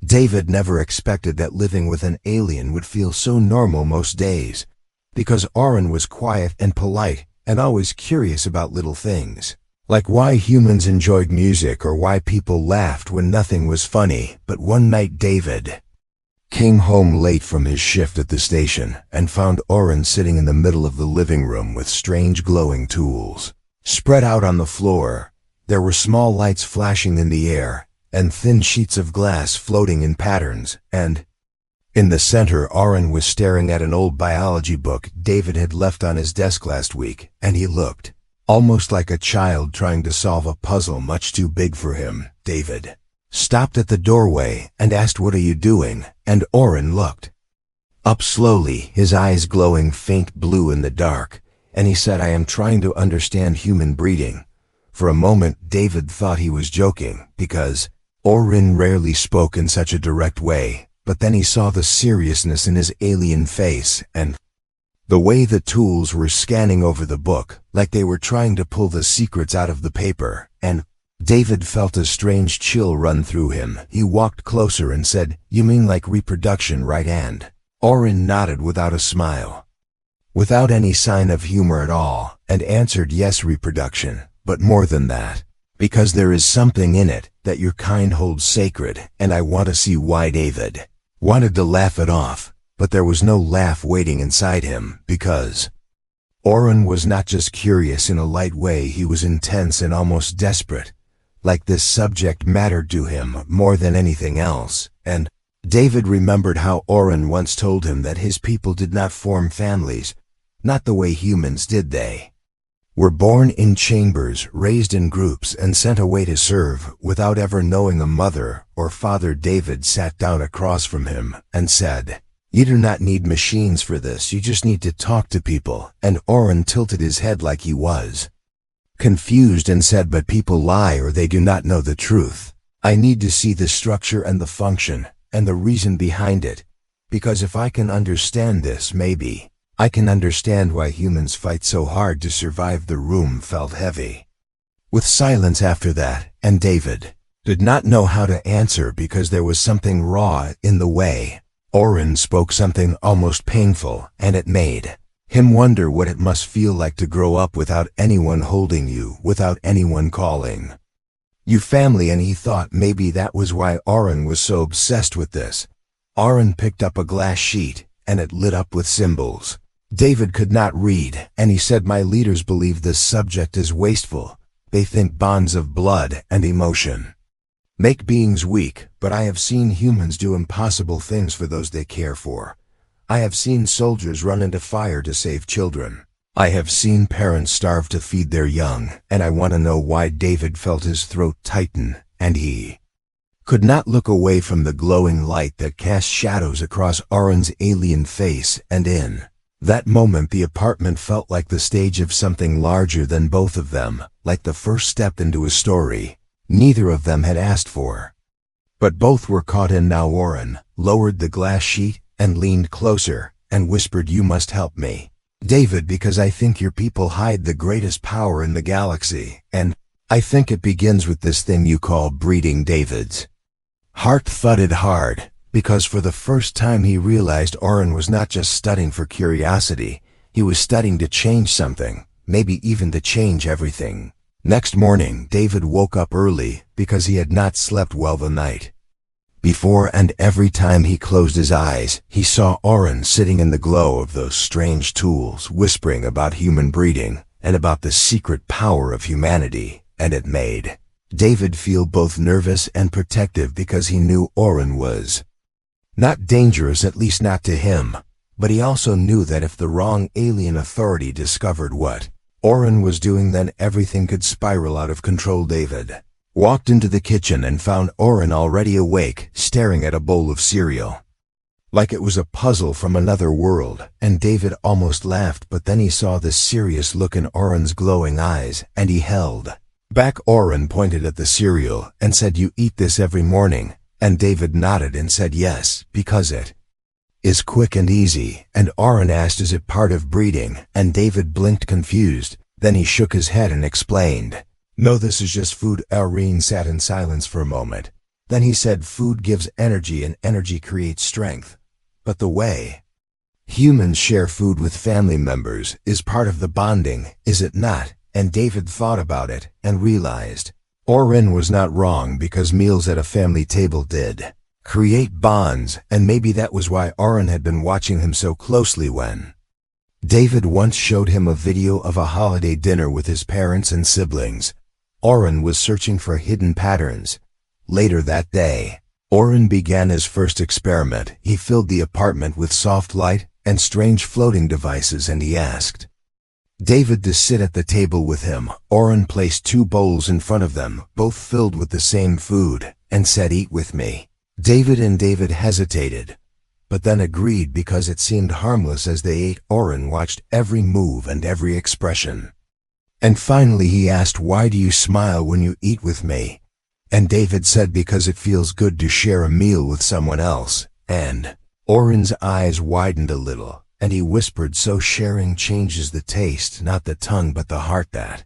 David never expected that living with an alien would feel so normal most days, because Oren was quiet and polite and always curious about little things, like why humans enjoyed music or why people laughed when nothing was funny. But one night David came home late from his shift at the station and found Oren sitting in the middle of the living room with strange glowing tools spread out on the floor. There were small lights flashing in the air and thin sheets of glass floating in patterns, and in the center Oren was staring at an old biology book David had left on his desk last week, and he looked almost like a child trying to solve a puzzle much too big for him. David stopped at the doorway and asked, "What are you doing?" And Oren looked up slowly, his eyes glowing faint blue in the dark, and he said, "I am trying to understand human breeding." For a moment David thought he was joking, because Oren rarely spoke in such a direct way, but then he saw the seriousness in his alien face and the way the tools were scanning over the book, like they were trying to pull the secrets out of the paper, and David felt a strange chill run through him. He walked closer and said, "You mean like reproduction, right?" And Oren nodded without a smile, without any sign of humor at all, and answered, "Yes, reproduction, but more than that, because there is something in it that your kind holds sacred, and I want to see why." David wanted to laugh it off, but there was no laugh waiting inside him, because Oren was not just curious in a light way, he was intense and almost desperate, like this subject mattered to him more than anything else. And David remembered how Oren once told him that his people did not form families, not the way humans did. They were born in chambers, raised in groups, and sent away to serve without ever knowing a mother or father. David sat down across from him and said, "You do not need machines for this, you just need to talk to people." And Oren tilted his head like he was confused and said, "But people lie or they do not know the truth. I need to see the structure and the function and the reason behind it, because if I can understand this, maybe I can understand why humans fight so hard to survive." The room felt heavy with silence after that, and David did not know how to answer because there was something raw in the way Oren spoke, something almost painful, and it made him wonder what it must feel like to grow up without anyone holding you, without anyone calling you family. And he thought maybe that was why Oren was so obsessed with this. Oren picked up a glass sheet, and it lit up with symbols David could not read, and he said, "My leaders believe this subject is wasteful. They think bonds of blood and emotion make beings weak, but I have seen humans do impossible things for those they care for. I have seen soldiers run into fire to save children. I have seen parents starve to feed their young, and I want to know why." David felt his throat tighten, and he could not look away from the glowing light that cast shadows across Oren's alien face, and in that moment the apartment felt like the stage of something larger than both of them, like the first step into a story neither of them had asked for, but both were caught in. Now Oren lowered the glass sheet and leaned closer and whispered, "You must help me, David, because I think your people hide the greatest power in the galaxy, and I think it begins with this thing you call breeding." David's heart thudded hard, because for the first time he realized Oren was not just studying for curiosity, he was studying to change something, maybe even to change everything. Next morning, David woke up early because he had not slept well the night before, and every time he closed his eyes, he saw Oren sitting in the glow of those strange tools, whispering about human breeding and about the secret power of humanity, and it made David feel both nervous and protective because he knew Oren was not dangerous, at least not to him, but he also knew that if the wrong alien authority discovered what Oren was doing, then everything could spiral out of control. David walked into the kitchen and found Oren already awake, staring at a bowl of cereal like it was a puzzle from another world, and David almost laughed, but then he saw the serious look in Oren's glowing eyes, and he held back. Oren pointed at the cereal and said, "You eat this every morning?" And David nodded and said, "Yes, because it is quick and easy." And Oren asked, "Is it part of breeding?" And David blinked confused. Then he shook his head and explained, "No, this is just food." Oren sat in silence for a moment, Then he said food gives energy and energy creates strength. But the way humans share food with family members is part of the bonding, is it not? And David thought about it and realized Oren was not wrong, because meals at a family table did create bonds, and maybe that was why Oren had been watching him so closely when David once showed him a video of a holiday dinner with his parents and siblings. Oren was searching for hidden patterns. Later that day, Oren began his first experiment. He filled the apartment with soft light and strange floating devices, and he asked David to sit at the table with him. Oren placed 2 bowls in front of them, both filled with the same food, and said, "Eat with me." David hesitated, but then agreed because it seemed harmless. As they ate, Oren watched every move and every expression. And finally he asked, "Why do you smile when you eat with me?" And David said, "Because it feels good to share a meal with someone else." And Oren's eyes widened a little, and he whispered, "So sharing changes the taste, not the tongue but the heart." That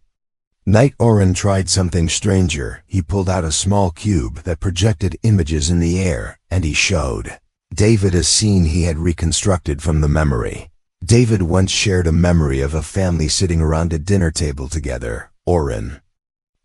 night Oren tried something stranger. He pulled out a small cube that projected images in the air, and he showed David a scene he had reconstructed from the memory. David once shared a memory of a family sitting around a dinner table together. Oren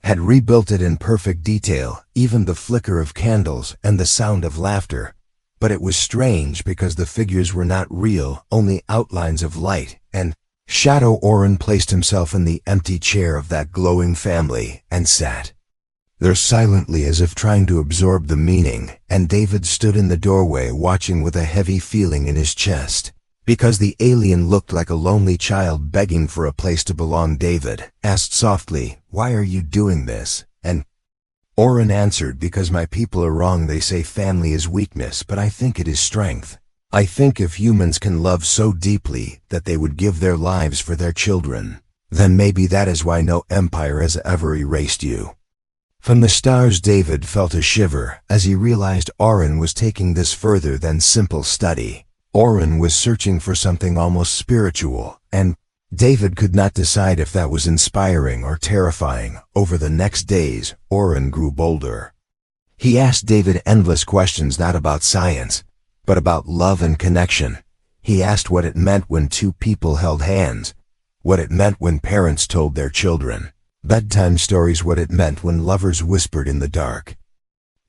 had rebuilt it in perfect detail, even the flicker of candles and the sound of laughter. But it was strange because the figures were not real, only outlines of light and shadow. Oren placed himself in the empty chair of that glowing family and sat there silently, as if trying to absorb the meaning, and David stood in the doorway watching with a heavy feeling in his chest, because the alien looked like a lonely child begging for a place to belong. David asked softly, "Why are you doing this?" And Oren answered, "Because my people are wrong. They say family is weakness, but I think it is strength. I think if humans can love so deeply that they would give their lives for their children, then maybe that is why no empire has ever erased you." From the stars, David felt a shiver as he realized Oren was taking this further than simple study. Oren was searching for something almost spiritual, and David could not decide if that was inspiring or terrifying. Over the next days, Oren grew bolder. He asked David endless questions, not about science, but about love and connection. He asked what it meant when 2 people held hands, what it meant when parents told their children bedtime stories, what it meant when lovers whispered in the dark.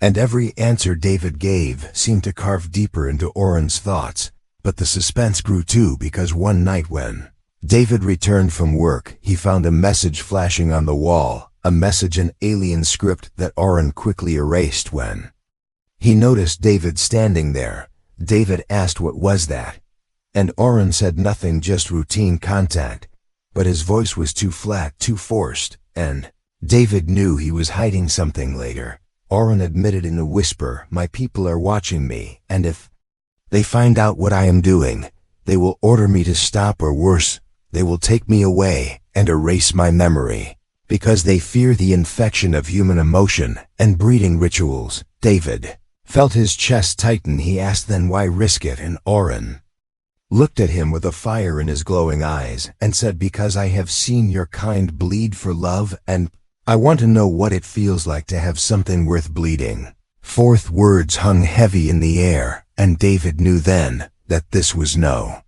And every answer David gave seemed to carve deeper into Oren's thoughts. But the suspense grew too, because one night when David returned from work, he found a message flashing on the wall, a message in alien script that Oren quickly erased. When he noticed David standing there, David asked what was that, and Oren said nothing, just routine contact, but his voice was too flat, too forced, and David knew he was hiding something. Later, Oren admitted in a whisper, "My people are watching me, and if they find out what I am doing, they will order me to stop, or worse, they will take me away and erase my memory, because they fear the infection of human emotion and breeding rituals." David felt his chest tighten. He asked, "Then why risk it?" And Oren looked at him with a fire in his glowing eyes and said, "Because I have seen your kind bleed for love, and I want to know what it feels like to have something worth bleeding." Fourth words hung heavy in the air, and David knew then that this was no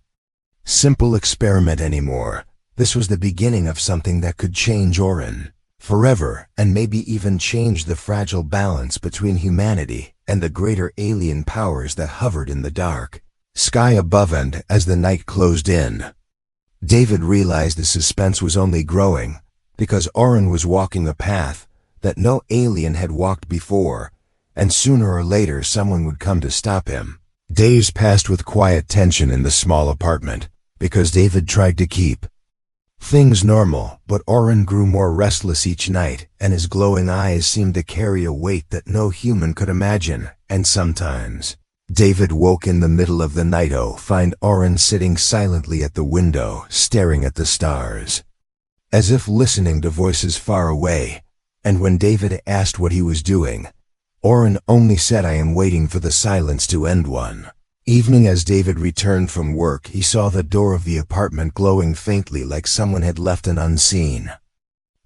simple experiment anymore. This was the beginning of something that could change Oren forever, and maybe even change the fragile balance between humanity and the greater alien powers that hovered in the dark sky above. And as the night closed in, David realized the suspense was only growing, because Oren was walking a path that no alien had walked before, and sooner or later someone would come to stop him. Days passed with quiet tension in the small apartment, because David tried to keep things normal, but Oren grew more restless each night, and his glowing eyes seemed to carry a weight that no human could imagine. And sometimes David woke in the middle of the night to find Oren sitting silently at the window, staring at the stars, as if listening to voices far away. And when David asked what he was doing, Oren only said, "I am waiting for the silence to end." One evening, as David returned from work, he saw the door of the apartment glowing faintly, like someone had left an unseen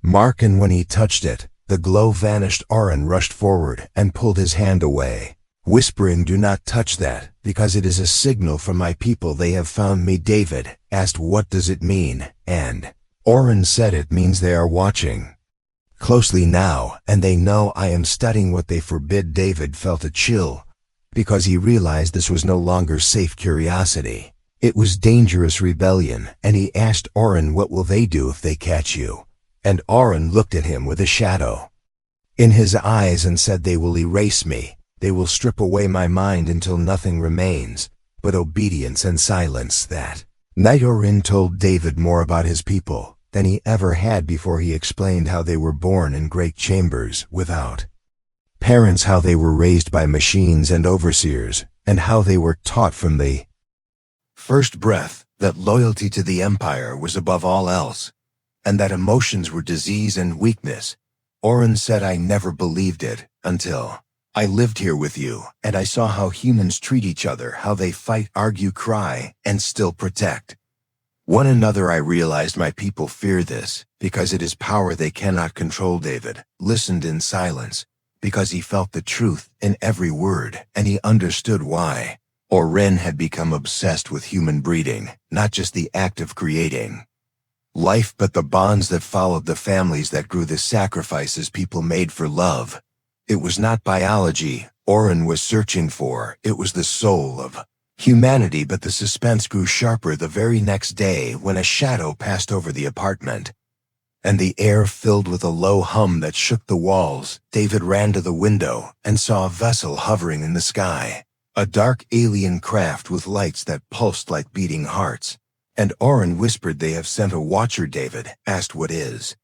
mark, and when he touched it, The glow vanished. Oren rushed forward and pulled his hand away, whispering, "Do not touch that, because it is a signal from my people. They have found me." David asked, "What does it mean?" And Oren said, "It means they are watching closely now, and they know I am studying what they forbid." David felt a chill, because he realized this was no longer safe curiosity. It was dangerous rebellion, and he asked Oren, "What will they do if they catch you?" And Oren looked at him with a shadow in his eyes and said, "They will erase me. They will strip away my mind until nothing remains but obedience and silence." That night Oren told David more about his people than he ever had before. He explained how they were born in great chambers without parents, how they were raised by machines and overseers, and how they were taught from the first breath that loyalty to the empire was above all else, and that emotions were disease and weakness. Oren said, "I never believed it until I lived here with you, and I saw how humans treat each other, how they fight, argue, cry, and still protect one another. I realized my people fear this because it is power they cannot control." David listened in silence because he felt the truth in every word, and he understood why Oren had become obsessed with human breeding, not just the act of creating life, but the bonds that followed, the families that grew, the sacrifices people made for love. It was not biology Oren was searching for, it was the soul of humanity. But the suspense grew sharper the very next day when a shadow passed over the apartment, and the air filled with a low hum that shook the walls. David ran to the window and saw a vessel hovering in the sky, a dark alien craft with lights that pulsed like beating hearts. And Oren whispered, "They have sent a watcher." David asked, "What is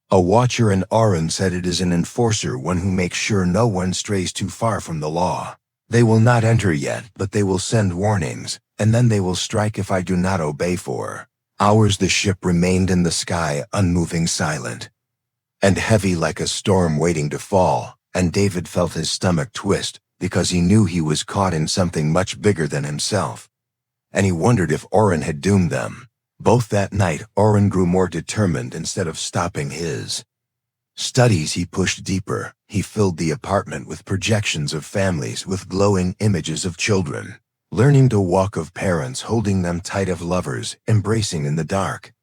a watcher?" And Oren said, "It is an enforcer, one who makes sure no one strays too far from the law. They will not enter yet, but they will send warnings, and then they will strike if I do not obey." For hours the ship remained in the sky, unmoving, silent, and heavy like a storm waiting to fall, and David felt his stomach twist because he knew he was caught in something much bigger than himself, and he wondered if Oren had doomed them. Both that night, Oren grew more determined. Instead of stopping his studies, he pushed deeper. He filled the apartment with projections of families, with glowing images of children learning to walk, of parents holding them tight, of lovers embracing in the dark.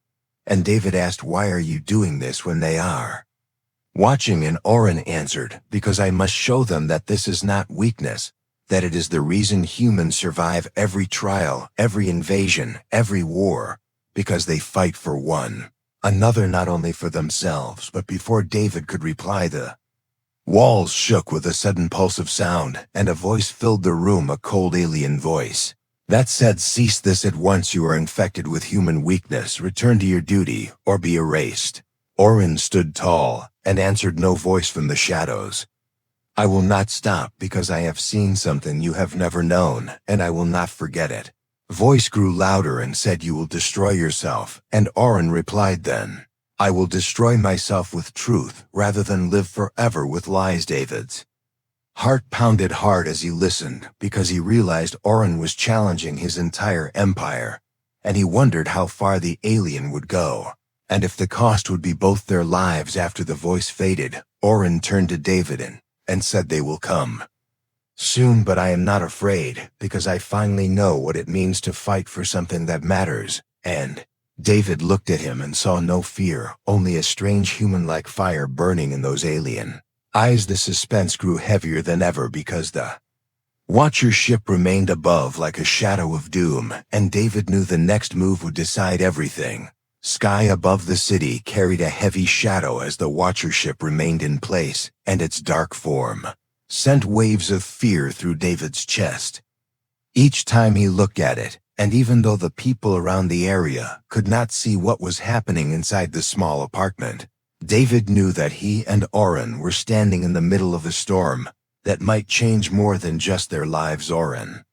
And David asked, "Why are you doing this when they are watching?" And Oren answered, "Because I must show them that this is not weakness, that it is the reason humans survive every trial, every invasion, every war, because they fight for one another, not only for themselves." But before David could reply, the walls shook with a sudden pulse of sound, and a voice filled the room, a cold alien voice that said, "Cease this at once. You are infected with human weakness. Return to your duty or be erased." Oren stood tall and answered, no voice from the shadows, "I will not stop, because I have seen something you have never known, and I will not forget it." Voice grew louder and said, "You will destroy yourself." And Oren replied then, "I will destroy myself with truth rather than live forever with lies." David's heart pounded hard as he listened, because he realized Oren was challenging his entire empire, and he wondered how far the alien would go, and if the cost would be both their lives. After the voice faded, Oren turned to David and said, "They will come soon, but I am not afraid, because I finally know what it means to fight for something that matters." And David looked at him and saw no fear, only a strange human-like fire burning in those alien eyes. The suspense grew heavier than ever, because the watcher ship remained above like a shadow of doom, and David knew the next move would decide everything. Sky above the city carried a heavy shadow as the watcher ship remained in place, and its dark form sent waves of fear through David's chest each time he looked at it. And even though the people around the area could not see what was happening inside the small apartment, David knew that he and Oren were standing in the middle of a storm that might change more than just their lives. Oren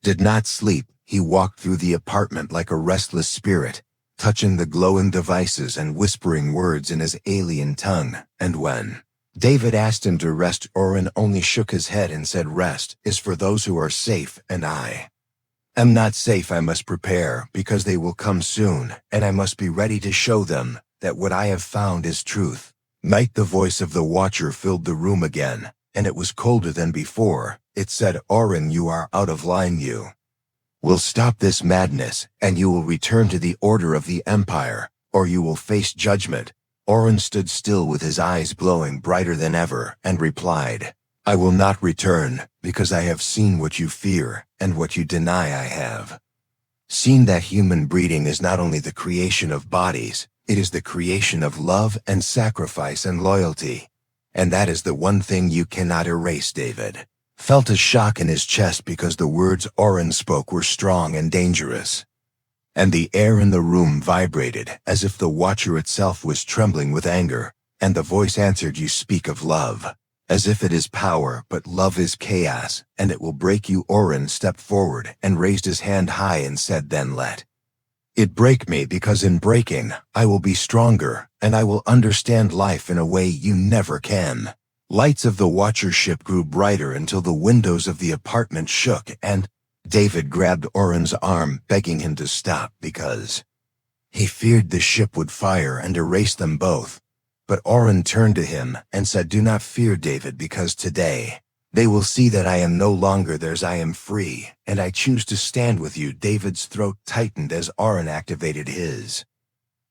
did not sleep. He walked through the apartment like a restless spirit, touching the glowing devices and whispering words in his alien tongue. And when David asked him to rest, Oren only shook his head and said, "Rest is for those who are safe, and I am not safe. I must prepare, because they will come soon, and I must be ready to show them that what I have found is truth." Night. The voice of the watcher filled the room again, and it was colder than before. It said, Oren, you are out of line. You will stop this madness, and you will return to the order of the empire, or you will face judgment. Oren stood still with his eyes glowing brighter than ever, and replied, I will not return, because I have seen what you fear, and what you deny. I have seen that human breeding is not only the creation of bodies, it is the creation of love and sacrifice and loyalty. And that is the one thing you cannot erase. David felt a shock in his chest because the words Oren spoke were strong and dangerous. And the air in the room vibrated as if the watcher itself was trembling with anger, and the voice answered, You speak of love, as if it is power, but love is chaos, and it will break you. Oren stepped forward and raised his hand high and said, Then let it break me, because in breaking, I will be stronger, and I will understand life in a way you never can. Lights of the watcher ship grew brighter until the windows of the apartment shook, and David grabbed Oren's arm, begging him to stop because he feared the ship would fire and erase them both. But Oren turned to him and said, Do not fear, David, because today they will see that I am no longer theirs. I am free, and I choose to stand with you. David's throat tightened as Oren activated his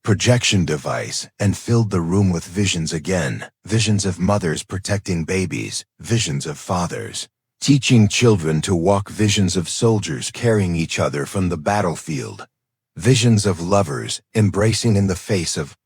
projection device and filled the room with visions again. Visions of mothers protecting babies, visions of fathers teaching children to walk, visions of soldiers carrying each other from the battlefield, visions of lovers embracing in the face of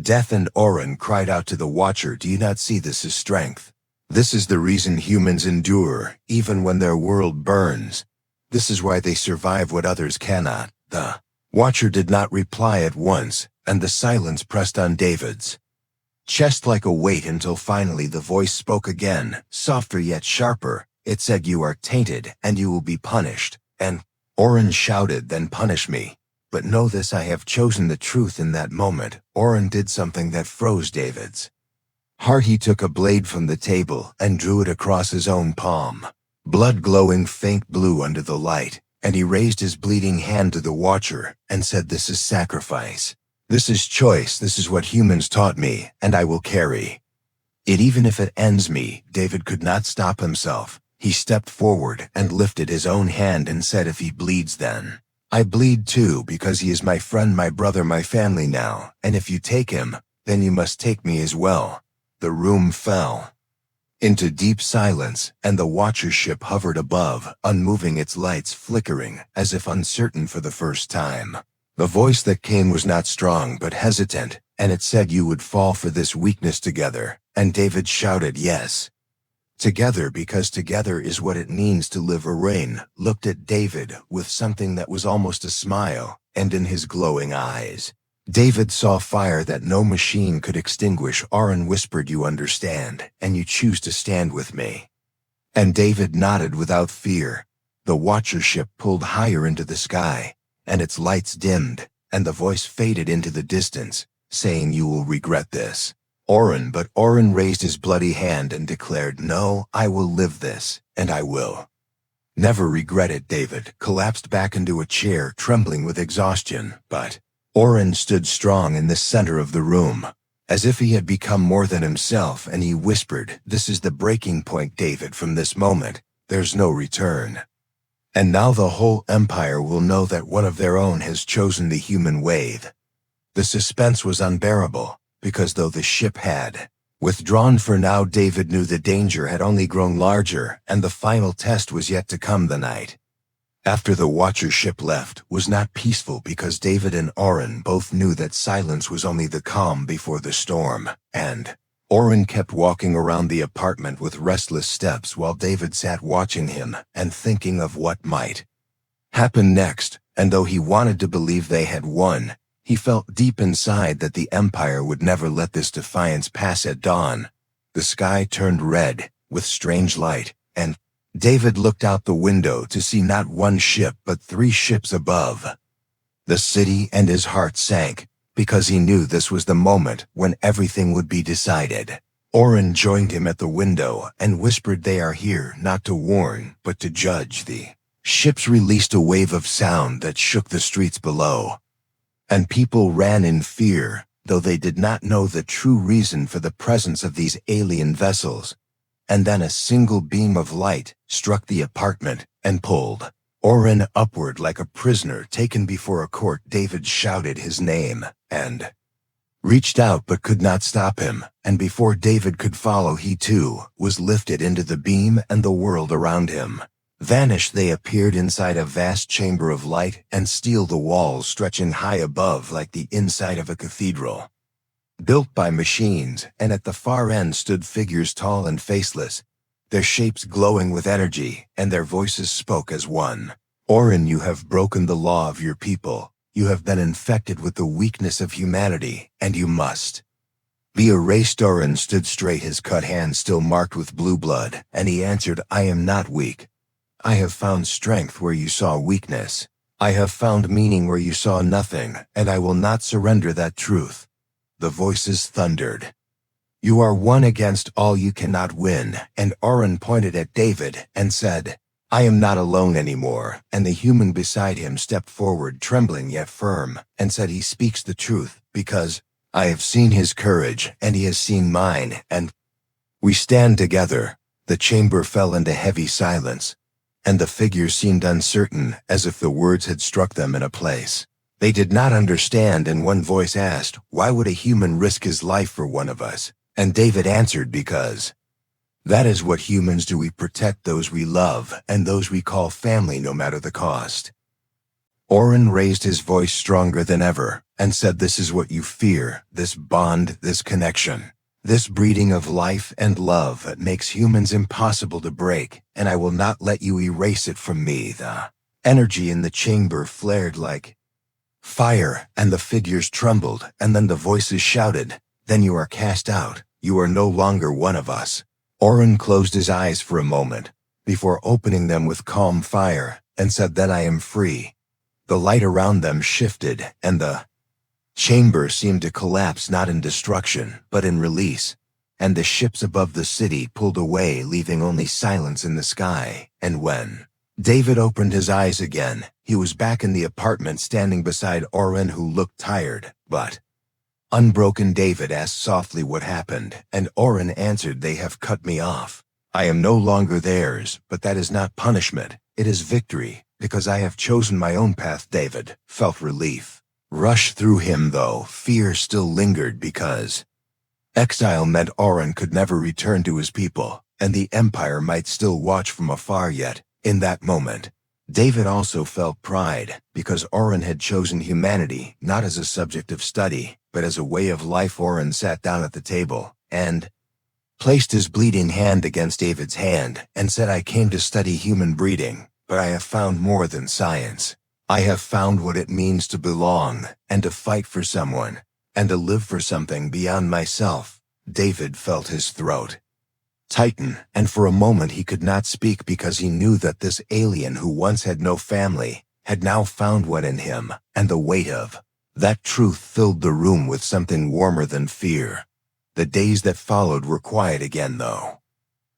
death. And Oren cried out to the watcher, Do you not see this is strength? This is the reason humans endure, even when their world burns. This is why they survive what others cannot. The watcher did not reply at once, and the silence pressed on David's chest like a weight until finally the voice spoke again, softer yet sharper. It said, You are tainted, and you will be punished. And Oren shouted, Then punish me. But know this, I have chosen the truth. In that moment, Oren did something that froze David's heart. He took a blade from the table and drew it across his own palm, blood glowing faint blue under the light, and he raised his bleeding hand to the watcher and said, This is sacrifice. This is choice. This is what humans taught me, and I will carry it even if it ends me. David could not stop himself. He stepped forward and lifted his own hand and said, If he bleeds, then I bleed too, because he is my friend, my brother, my family now, and if you take him, then you must take me as well. The room fell into deep silence, and the watcher ship hovered above, unmoving, its lights flickering, as if uncertain for the first time. The voice that came was not strong but hesitant, and it said, You would fall for this weakness together. And David shouted, Yes, together, because together is what it means to live. Oren looked at David with something that was almost a smile, and in his glowing eyes, David saw fire that no machine could extinguish. Oren whispered, You understand, and you choose to stand with me. And David nodded without fear. The watcher ship pulled higher into the sky, and its lights dimmed, and the voice faded into the distance, saying, You will regret this, Oren. But Oren raised his bloody hand and declared, No, I will live this, and I will never regret it. David collapsed back into a chair, trembling with exhaustion, but Oren stood strong in the center of the room, as if he had become more than himself, and he whispered, This is the breaking point, David. From this moment, there's no return. And now the whole empire will know that one of their own has chosen the human wave. The suspense was unbearable, because though the ship had withdrawn for now, David knew the danger had only grown larger, and the final test was yet to come. The night after the watcher ship left was not peaceful, because David and Oren both knew that silence was only the calm before the storm, and Oren kept walking around the apartment with restless steps while David sat watching him and thinking of what might happen next. And though he wanted to believe they had won, he felt deep inside that the Empire would never let this defiance pass. At dawn, the sky turned red with strange light, and David looked out the window to see not one ship but 3 ships above the city, and his heart sank, because he knew this was the moment when everything would be decided. Oren joined him at the window and whispered, They are here not to warn, but to judge. The ships released a wave of sound that shook the streets below, and people ran in fear. though they did not know the true reason for the presence of these alien vessels. And then a single beam of light struck the apartment and pulled Oren upward like a prisoner taken before a court. David shouted his name and reached out but could not stop him, and before David could follow, he too was lifted into the beam, and the world around him vanished. They appeared inside a vast chamber of light and steel, the walls stretching high above like the inside of a cathedral, built by machines, and at the far end stood figures tall and faceless, their shapes glowing with energy, and their voices spoke as one. Oren, you have broken the law of your people. You have been infected with the weakness of humanity, and you must be erased. Oren stood straight, his cut hand still marked with blue blood, and he answered, I am not weak. I have found strength where you saw weakness. I have found meaning where you saw nothing, and I will not surrender that truth. The voices thundered. You are one against all, you cannot win. And Oren pointed at David and said, I am not alone anymore. And the human beside him stepped forward, trembling yet firm, and said, he speaks the truth, because I have seen his courage, and he has seen mine, and we stand together. The chamber fell into heavy silence, and the figures seemed uncertain, as if the words had struck them in a place they did not understand, and one voice asked, why would a human risk his life for one of us? And David answered, because that is what humans do. We protect those we love and those we call family, no matter the cost. Oren raised his voice stronger than ever and said, this is what you fear, this bond, this connection, this breeding of life and love that makes humans impossible to break, and I will not let you erase it from me. The energy in the chamber flared like fire, and the figures trembled, and then the voices shouted, then you are cast out. You are no longer one of us. Oren closed his eyes for a moment, before opening them with calm fire, and said, then I am free. The light around them shifted, and the chamber seemed to collapse, not in destruction, but in release, and the ships above the city pulled away, leaving only silence in the sky. And when David opened his eyes again, he was back in the apartment, standing beside Oren, who looked tired, but unbroken. David asked softly what happened, and Oren answered, they have cut me off. I am no longer theirs, but that is not punishment. It is victory, because I have chosen my own path. David felt relief rush through him, though fear still lingered, because exile meant Oren could never return to his people, and the empire might still watch from afar. Yet, in that moment, David also felt pride, because Oren had chosen humanity not as a subject of study, but as a way of life. Oren sat down at the table and placed his bleeding hand against David's hand and said, I came to study human breeding, but I have found more than science. I have found what it means to belong, and to fight for someone, and to live for something beyond myself. David felt his throat tighten, and for a moment he could not speak, because he knew that this alien who once had no family had now found one in him, and the weight of that truth filled the room with something warmer than fear. The days that followed were quiet again, though.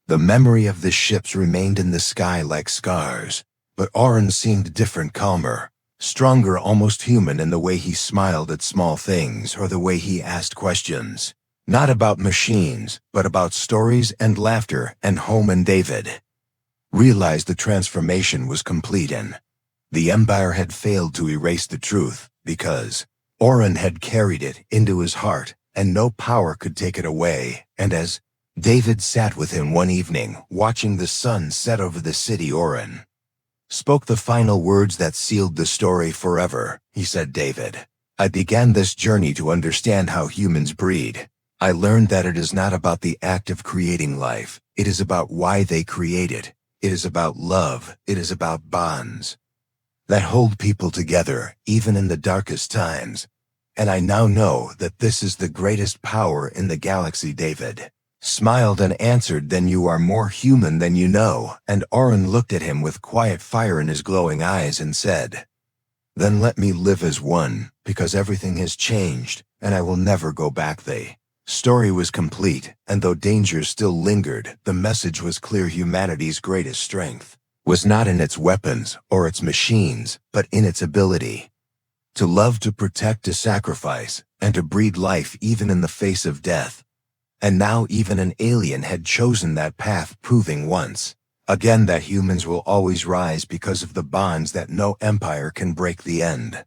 The memory of the ships remained in the sky like scars, but Oren seemed different, calmer, stronger, almost human, in the way he smiled at small things, or the way he asked questions. Not about machines, but about stories and laughter and home. And David realized the transformation was complete, and the empire had failed to erase the truth, because Oren had carried it into his heart, and no power could take it away. And as David sat with him one evening, watching the sun set over the city, Oren spoke the final words that sealed the story forever. He said, David, I began this journey to understand how humans breed. I learned that it is not about the act of creating life. It is about why they create it. It is about love. It is about bonds that hold people together, even in the darkest times. And I now know that this is the greatest power in the galaxy. David smiled and answered, then you are more human than you know. And Oren looked at him with quiet fire in his glowing eyes and said, then let me live as one, because everything has changed, and I will never go back. The story was complete, and though dangers still lingered, the message was clear. Humanity's greatest strength was not in its weapons or its machines, but in its ability To love, to protect, to sacrifice, and to breed life even in the face of death. And now even an alien had chosen that path, proving once again that humans will always rise because of the bonds that no empire can break. The end.